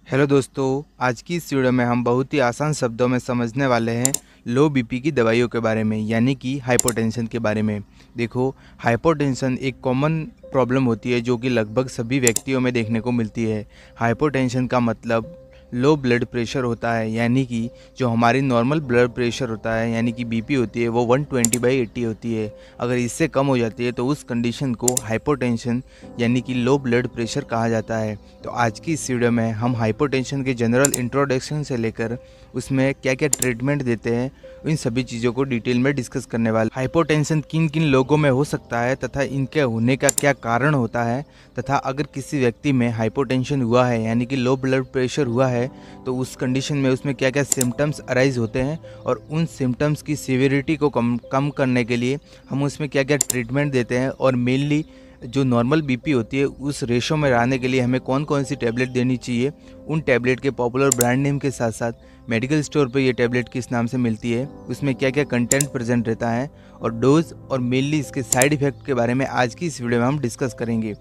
Hello दोस्तों, आज की इस वीडियो में हम बहुत ही आसान शब्दों में समझने वाले हैं लो बीपी की दवाइयों के बारे में, यानी कि हाइपोटेंशन के बारे में। देखो, हाइपोटेंशन एक कॉमन प्रॉब्लम होती है जो कि लगभग सभी व्यक्तियों में देखने को मिलती है। हाइपोटेंशन का मतलब लो ब्लड प्रेशर होता है, यानी कि जो हमारी नॉर्मल ब्लड प्रेशर होता है यानी कि बीपी होती है वो 120/80 होती है। अगर इससे कम हो जाती है तो उस कंडीशन को हाइपोटेंशन यानी कि लो ब्लड प्रेशर कहा जाता है। तो आज की इस वीडियो में हम हाइपोटेंशन के जनरल इंट्रोडक्शन से लेकर उसमें क्या क्या ट्रीटमेंट देते हैं, इन सभी चीज़ों को डिटेल में डिस्कस करने वाले। हाइपोटेंशन किन किन लोगों में हो सकता है तथा इनके होने का क्या कारण होता है, तथा अगर किसी व्यक्ति में हाइपोटेंशन हुआ है यानी कि लो ब्लड प्रेशर हुआ है तो उस कंडीशन में उसमें क्या क्या सिम्टम्स अराइज होते हैं और उन सिम्टम्स की सीवियरिटी को कम करने के लिए हम उसमें क्या क्या ट्रीटमेंट देते हैं, और मेनली जो नॉर्मल बीपी होती है उस रेशो में रहने के लिए हमें कौन कौन सी टैबलेट देनी चाहिए, उन टैबलेट के पॉपुलर ब्रांड नेम के साथ साथ मेडिकल स्टोर पर ये टैबलेट किस नाम से मिलती है, उसमें क्या क्या कंटेंट प्रेजेंट रहता है, और डोज और मेनली इसके साइड इफ़ेक्ट के बारे में आज की इस वीडियो में हम डिस्कस करेंगे।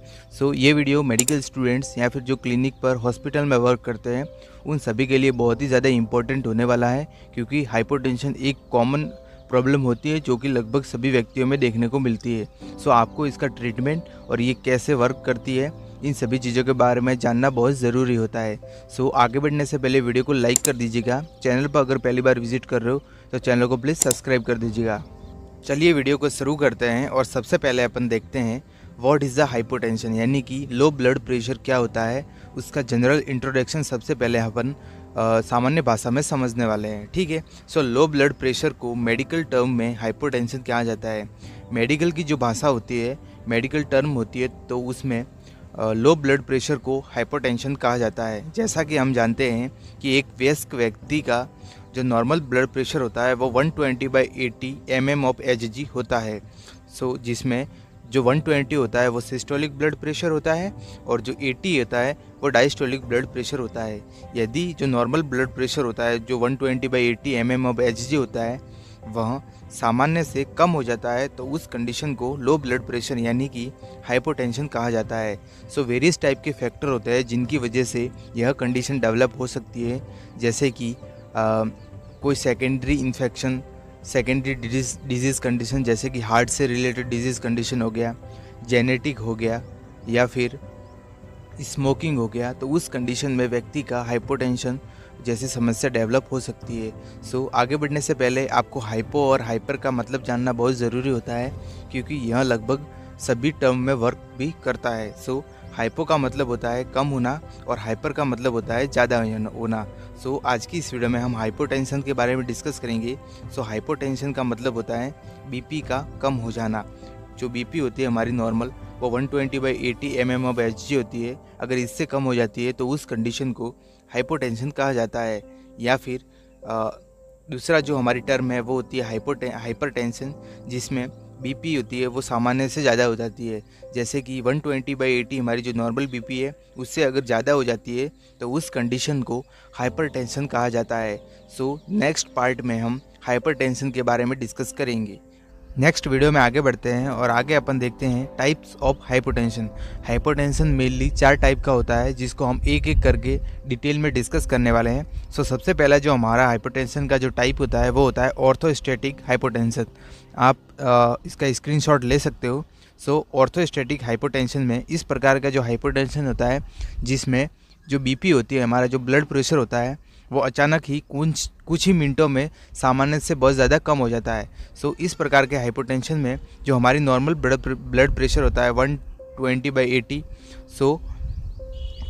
ये वीडियो मेडिकल स्टूडेंट्स या फिर जो क्लिनिक पर हॉस्पिटल में वर्क करते हैं उन सभी के लिए बहुत ही ज़्यादा इंपॉर्टेंट होने वाला है, क्योंकि हाइपोटेंशन एक कॉमन प्रॉब्लम होती है जो कि लगभग सभी व्यक्तियों में देखने को मिलती है। आपको इसका ट्रीटमेंट और ये कैसे वर्क करती है, इन सभी चीज़ों के बारे में जानना बहुत ज़रूरी होता है। आगे बढ़ने से पहले वीडियो को लाइक कर दीजिएगा। चैनल पर अगर पहली बार विजिट कर रहे हो तो चैनल को प्लीज़ सब्सक्राइब कर दीजिएगा। चलिए वीडियो को शुरू करते हैं, और सबसे पहले अपन देखते हैं व्हाट इज़ द हाइपोटेंशन, यानी कि लो ब्लड प्रेशर क्या होता है। उसका जनरल इंट्रोडक्शन सबसे पहले अपन सामान्य भाषा में समझने वाले हैं, ठीक है। लो ब्लड प्रेशर को मेडिकल टर्म में हाइपोटेंशन कहा जाता है। मेडिकल की जो भाषा होती है, मेडिकल टर्म होती है, तो उसमें लो ब्लड प्रेशर को हाइपोटेंशन कहा जाता है। जैसा कि हम जानते हैं कि एक वयस्क व्यक्ति का जो नॉर्मल ब्लड प्रेशर होता है वो 120/80 mm/Hg होता है। जिसमें जो 120 होता है वो सिस्टोलिक ब्लड प्रेशर होता है, और जो 80 होता है वो डायस्टोलिक ब्लड प्रेशर होता है। यदि जो नॉर्मल ब्लड प्रेशर होता है जो 120/80 mm/Hg होता है वह सामान्य से कम हो जाता है तो उस कंडीशन को लो ब्लड प्रेशर यानी कि हाइपोटेंशन कहा जाता है। वेरियस टाइप के फैक्टर होते हैं जिनकी वजह से यह कंडीशन डेवलप हो सकती है, जैसे कि कोई secondary infection, secondary disease condition, जैसे कि हार्ट से रिलेटेड डिजीज़ कंडीशन हो गया, जेनेटिक हो गया, या फिर स्मोकिंग हो गया, तो उस कंडीशन में व्यक्ति का हाइपोटेंशन जैसी समस्या डेवलप हो सकती है। आगे बढ़ने से पहले आपको हाइपो और हाइपर का मतलब जानना बहुत ज़रूरी होता है, क्योंकि यह लगभग सभी टर्म में वर्क भी करता है। हाइपो का मतलब होता है कम होना और हाइपर का मतलब होता है ज़्यादा होना। आज की इस वीडियो में हम हाइपोटेंशन के बारे में डिस्कस करेंगे। हाइपोटेंशन का मतलब होता है बीपी का कम हो जाना। जो बीपी होती है हमारी नॉर्मल वो 120/80 mm/Hg होती है। अगर इससे कम हो जाती है तो उस कंडीशन को हाइपोटेंशन कहा जाता है। या फिर दूसरा जो हमारी टर्म है वो होती है हाइपरटेंशन, जिसमें बीपी होती है वो सामान्य से ज़्यादा हो जाती है। जैसे कि 120/80 हमारी जो नॉर्मल बीपी है उससे अगर ज़्यादा हो जाती है तो उस कंडीशन को हाइपरटेंशन कहा जाता है। नेक्स्ट पार्ट में हम हाइपरटेंशन के बारे में डिस्कस करेंगे। नेक्स्ट वीडियो में आगे बढ़ते हैं और आगे अपन देखते हैं types of hypotension. Hypotension mainly 4 type का होता है, जिसको हम एक एक करके डिटेल में डिस्कस करने वाले हैं। सबसे पहला जो हमारा हाइपोटेंशन का जो टाइप होता है वो होता है ऑर्थोस्टैटिक हाइपोटेंशन। आप इसका स्क्रीनशॉट ले सकते हो। ऑर्थोस्टैटिक हाइपोटेंशन में इस प्रकार का जो हाइपोटेंशन होता है जिसमें जो बीपी होती है, हमारा जो ब्लड प्रेशर होता है वो अचानक ही कुछ ही मिनटों में सामान्य से बहुत ज़्यादा कम हो जाता है। इस प्रकार के हाइपोटेंशन में जो हमारी नॉर्मल ब्लड प्रेशर होता है 120/80,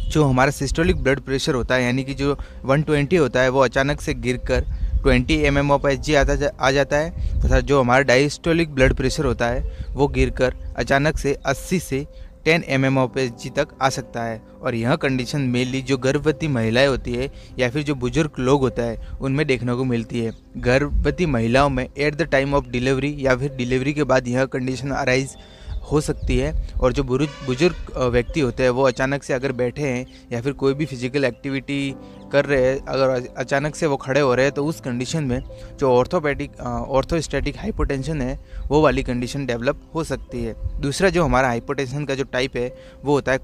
जो हमारा सिस्टोलिक ब्लड प्रेशर होता है यानी कि जो 120 होता है वो अचानक से गिरकर 20 mm/Hg आ जाता है, तथा जो हमारा डायस्टोलिक ब्लड प्रेशर होता है वो गिरकर अचानक से 80 से 10 mm/Hg तक आ सकता है। और यह कंडीशन मेनली जो गर्भवती महिलाएं होती है या फिर जो बुजुर्ग लोग होता है उनमें देखने को मिलती है। गर्भवती महिलाओं में at the time of delivery या फिर डिलीवरी के बाद यह कंडीशन अराइज हो सकती है। और जो बुजुर्ग व्यक्ति होते हैं वो अचानक से अगर बैठे हैं या फिर कोई भी फिजिकल एक्टिविटी कर रहे हैं, अगर अचानक से वो खड़े हो रहे हैं तो उस कंडीशन में जो ऑर्थोस्टैटिक हाइपोटेंशन है वो वाली कंडीशन डेवलप हो सकती है। दूसरा जो हमारा हाइपोटेंशन का जो टाइप है वो होता है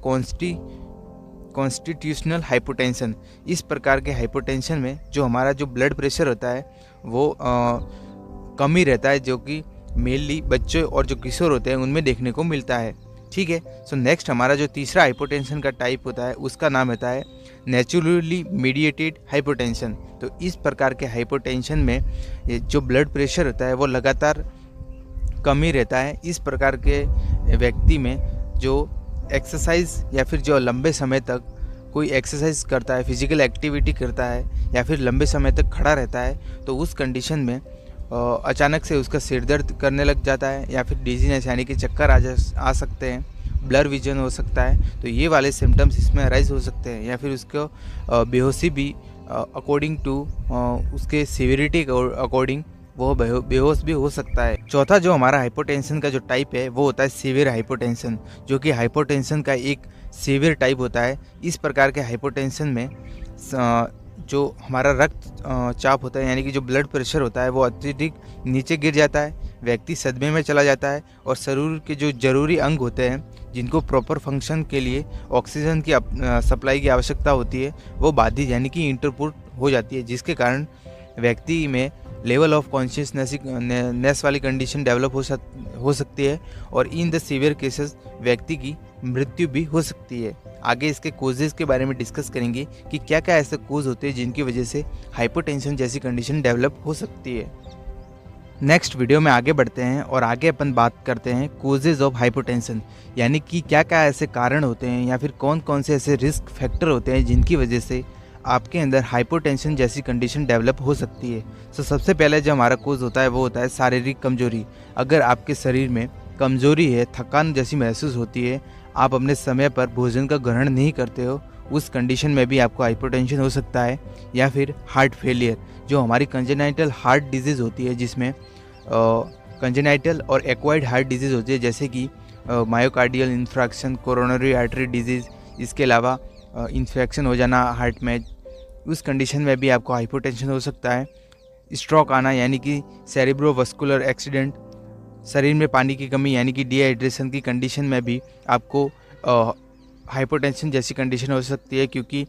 कॉन्स्टिट्यूशनल हाइपोटेंशन। इस प्रकार के हाइपोटेंशन में जो हमारा जो ब्लड प्रेशर होता है वो कम ही रहता है, जो कि मेनली बच्चों और जो किशोर होते हैं उनमें देखने को मिलता है। ठीक है। सो नेक्स्ट हमारा जो तीसरा हाइपोटेंशन का टाइप होता है उसका नाम होता है नेचुरली मीडिएटेड हाइपोटेंशन। तो इस प्रकार के हाइपोटेंशन में ये जो ब्लड प्रेशर होता है वो लगातार कम ही रहता है। इस प्रकार के व्यक्ति में जो एक्सरसाइज या फिर जो लंबे समय तक कोई एक्सरसाइज करता है, फिजिकल एक्टिविटी करता है या फिर लंबे समय तक खड़ा रहता है, तो उस कंडीशन में अचानक से उसका सिर दर्द करने लग जाता है या फिर डिजीनेस यानी कि चक्कर आ सकते हैं, ब्लर विजन हो सकता है। तो ये वाले सिम्टम्स इसमें अराइज हो सकते हैं, या फिर उसको बेहोशी भी अकॉर्डिंग टू उसके सीवियरिटी अकॉर्डिंग वो बेहोश भी हो सकता है। चौथा जो हमारा हाइपोटेंशन का जो टाइप है वो होता है सीवियर हाइपोटेंशन, जो कि हाइपोटेंशन का एक सीवियर टाइप होता है। इस प्रकार के हाइपोटेंशन में जो हमारा रक्त चाप होता है यानी कि जो ब्लड प्रेशर होता है वो अत्यधिक नीचे गिर जाता है, व्यक्ति सदमे में चला जाता है और शरीर के जो जरूरी अंग होते हैं जिनको प्रॉपर फंक्शन के लिए ऑक्सीजन की सप्लाई की आवश्यकता होती है वो बाधित यानी कि इंटरपुट हो जाती है, जिसके कारण व्यक्ति में लेवल ऑफ कॉन्शियसनेस वाली कंडीशन डेवलप हो सकती है और इन द सीवियर केसेस व्यक्ति की मृत्यु भी हो सकती है। आगे इसके कोजेस के बारे में डिस्कस करेंगे कि क्या क्या ऐसे कोज होते हैं जिनकी वजह से हाइपोटेंशन जैसी कंडीशन डेवलप हो सकती है। नेक्स्ट वीडियो में आगे बढ़ते हैं और आगे अपन बात करते हैं कोजेज ऑफ हाइपोटेंशन, यानी कि क्या क्या ऐसे कारण होते हैं या फिर कौन कौन से ऐसे रिस्क फैक्टर होते हैं जिनकी वजह से आपके अंदर हाइपोटेंशन जैसी कंडीशन डेवलप हो सकती है। तो सबसे पहले जो हमारा कोज होता है वो होता है शारीरिक कमजोरी। अगर आपके शरीर में कमजोरी है, थकान जैसी महसूस होती है, आप अपने समय पर भोजन का ग्रहण नहीं करते हो, उस कंडीशन में भी आपको हाइपोटेंशन हो सकता है। या फिर हार्ट फेलियर, जो हमारी कंजेनाइटल हार्ट डिजीज़ होती है, जिसमें कंजेनाइटल और एक्वायर्ड हार्ट डिजीज़ होती है, जैसे कि myocardial infarction, coronary artery disease, इसके अलावा इन्फेक्शन हो जाना हार्ट में, उस कंडीशन में भी आपको हाइपोटेंशन हो सकता है। स्ट्रोक आना यानी कि सेरेब्रोवास्कुलर एक्सीडेंट, शरीर में पानी की कमी यानी कि डिहाइड्रेशन की कंडीशन में भी आपको हाइपोटेंशन जैसी कंडीशन हो सकती है, क्योंकि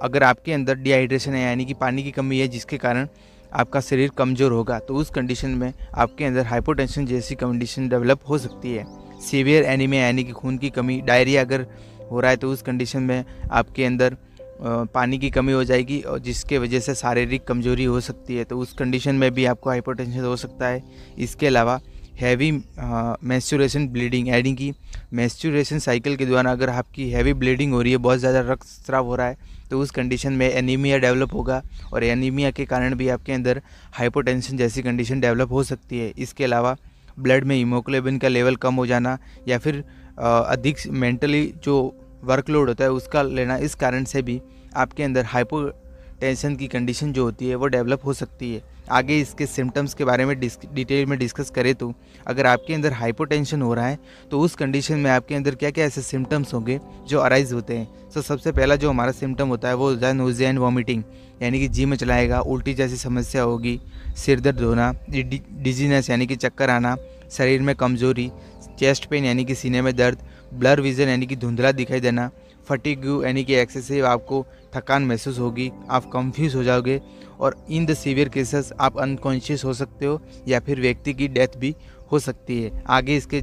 अगर आपके अंदर डिहाइड्रेशन है यानी कि पानी की कमी है जिसके कारण आपका शरीर कमज़ोर होगा, तो उस कंडीशन में आपके अंदर हाइपोटेंशन जैसी कंडीशन डेवलप हो सकती है। सीवियर एनीमिया यानी कि खून की कमी, डायरिया अगर हो रहा है तो उस कंडीशन में आपके अंदर पानी की कमी हो जाएगी और जिसके वजह से शारीरिक कमजोरी हो सकती है, तो उस कंडीशन में भी आपको हाइपोटेंशन हो सकता है। इसके अलावा हैवी मेंस्ट्रुएशन ब्लीडिंग यानी कि मेंस्ट्रुएशन साइकिल के दौरान अगर आपकी हैवी ब्लीडिंग हो रही है, बहुत ज़्यादा रक्तस्राव हो रहा है, तो उस कंडीशन में एनीमिया डेवलप होगा और एनीमिया के कारण भी आपके अंदर हाइपोटेंशन जैसी कंडीशन डेवलप हो सकती है। इसके अलावा ब्लड में हीमोग्लोबिन का लेवल कम हो जाना या फिर अधिक मेंटली जो वर्कलोड होता है उसका लेना, इस कारण से भी आपके अंदर हाइपोटेंशन की कंडीशन जो होती है वो डेवलप हो सकती है। आगे इसके सिम्टम्स के बारे में डिटेल में डिस्कस करें तो अगर आपके अंदर हाइपोटेंशन हो रहा है तो उस कंडीशन में आपके अंदर क्या क्या ऐसे सिम्टम्स होंगे जो अराइज होते हैं। तो सबसे पहला जो हमारा सिम्टम होता है वो होता है नोजिया एंड वॉमिटिंग, यानी कि जी मचलाएगा, उल्टी जैसी समस्या होगी, सिर दर्द होना, डिजीनेस यानी कि चक्कर आना, शरीर में कमजोरी, चेस्ट पेन यानी कि सीने में दर्द, ब्लर विजन यानी कि धुंधला दिखाई देना, फटीग्यू यानी कि एक्सेसिव आपको थकान महसूस होगी, आप कंफ्यूज हो जाओगे और इन द सीवियर केसेस आप अनकॉन्शियस हो सकते हो या फिर व्यक्ति की डेथ भी हो सकती है। आगे इसके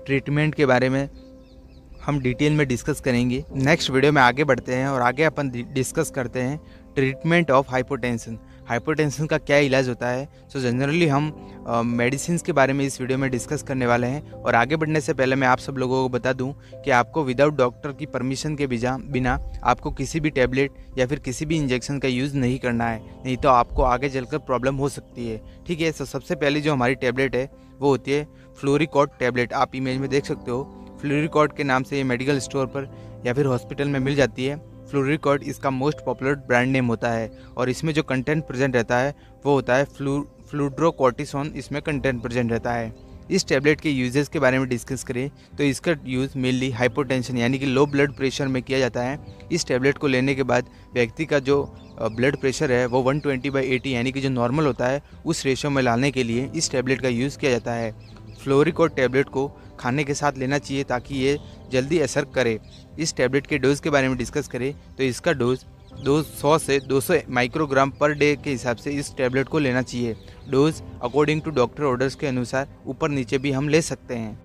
ट्रीटमेंट के बारे में हम डिटेल में डिस्कस करेंगे। नेक्स्ट वीडियो में आगे बढ़ते हैं और आगे अपन डिस्कस करते हैं ट्रीटमेंट ऑफ हाइपोटेंशन। हाइपोटेंशन का क्या इलाज होता है। सो जनरली हम मेडिसिन के बारे में इस वीडियो में डिस्कस करने वाले हैं। और आगे बढ़ने से पहले मैं आप सब लोगों को बता दूं कि आपको विदाउट डॉक्टर की परमिशन के बिना आपको किसी भी टैबलेट या फिर किसी भी इंजेक्शन का यूज़ नहीं करना है, नहीं तो आपको आगे चलकर प्रॉब्लम हो सकती है। ठीक है। सो सबसे पहले जो हमारी टैबलेट है वो होती है फ्लोरिकॉड टैबलेट। आप इमेज में देख सकते हो, फ्लोरिकॉड के नाम से ये मेडिकल स्टोर पर या फिर हॉस्पिटल में मिल जाती है। फ्लोरिकॉड इसका मोस्ट पॉपुलर ब्रांड नेम होता है और इसमें जो कंटेंट प्रेजेंट रहता है वो होता है फ्लूड्रोकॉर्टिसोन, इसमें कंटेंट प्रेजेंट रहता है। इस टैबलेट के यूजेस के बारे में डिस्कस करें तो इसका यूज़ मेनली हाइपोटेंशन यानी कि लो ब्लड प्रेशर में किया जाता है। इस टैबलेट को लेने के बाद व्यक्ति का जो ब्लड प्रेशर है वो 120/80 यानी कि जो नॉर्मल होता है उस रेशो में लाने के लिए इस टैबलेट का यूज़ किया जाता है। फ्लोरिकॉड टैबलेट को खाने के साथ लेना चाहिए ताकि ये जल्दी असर करे। इस टैबलेट के डोज के बारे में डिस्कस करें तो इसका डोज 200 से 200 माइक्रोग्राम पर डे के हिसाब से इस टैबलेट को लेना चाहिए। Dose according to doctor orders के अनुसार ऊपर नीचे भी हम ले सकते हैं।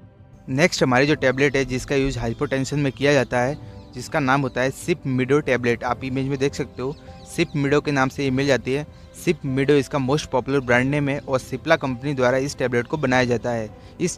नेक्स्ट हमारी जो टैबलेट है जिसका यूज हाइपोटेंशन में किया जाता है, जिसका नाम होता है सिप-मिडो टैबलेट। आप इमेज में देख सकते हो, सिप-मिडो के नाम से ये मिल जाती है। सिप-मिडो इसका मोस्ट पॉपुलर ब्रांड नेम है और सिप्ला कंपनी द्वारा इस टैबलेट को बनाया जाता है। इस